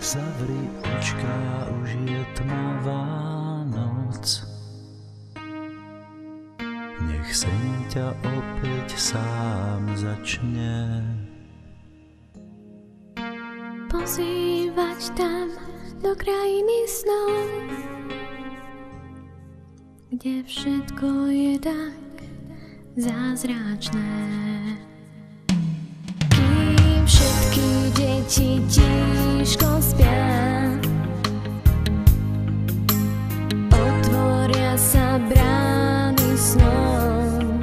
Zavri očka, už je tmavá noc. Nech sen ťa opäť sám začne pozývať tam do krajiny snov, kde všetko je tak zázračné. Kým všetky deti tížko spia, otvoria sa brány snom.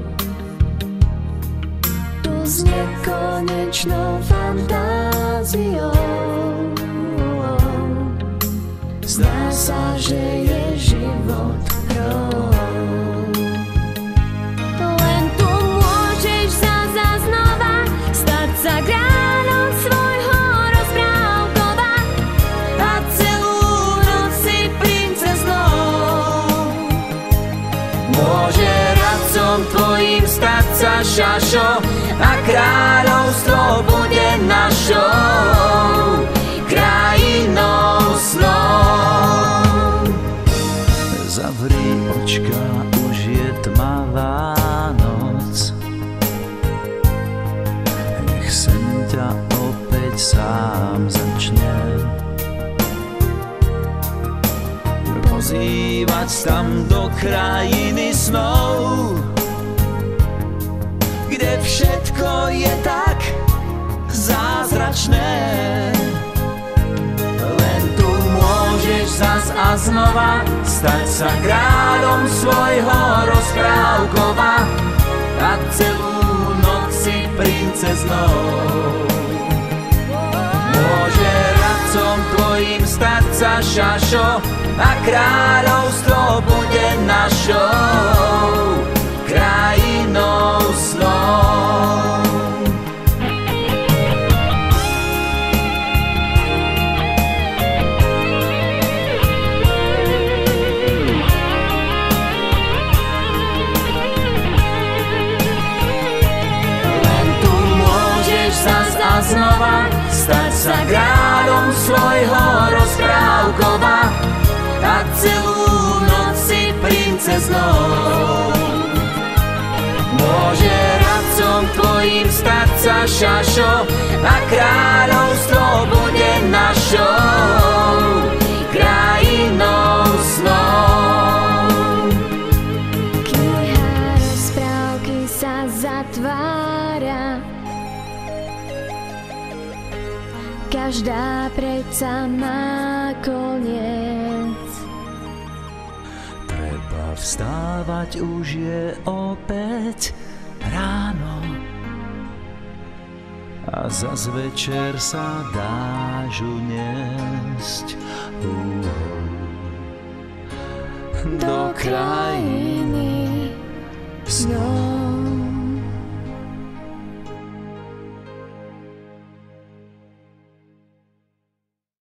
Tu s nekonečnou fantáziou zdá sa, že je život hrou. Len tu môžeš zas a znova stať sa kráľom svojho rozprávkova a celú noc si princeznou. Môže radcom tvojim stať sa šašo a kráľovstvo bude našou krajinou snov. Zavri očka, už je tmavá noc. Nech sen ťa opäť sám začne pozývať tam do krajiny snov, kde všetko je tak zázračné. Len tu môžeš zas a znova stať sa kráľom svojho rozprávkova a celú noc si princeznou. Môže radcom tvojim stať sa šašo a kráľovstvo bude našou krajinou snov. A znova stať sa kráľom svojho rozprávkova a celú noc si princeznou. Môže radcom tvojim stať sa šašo a kráľovstvo bude našou krajinou snov. Kniha rozprávky sa zatvára, každá predsa má koniec. Treba vstávať, už je opäť ráno a zas večer sa dáš uniesť do krajiny snov.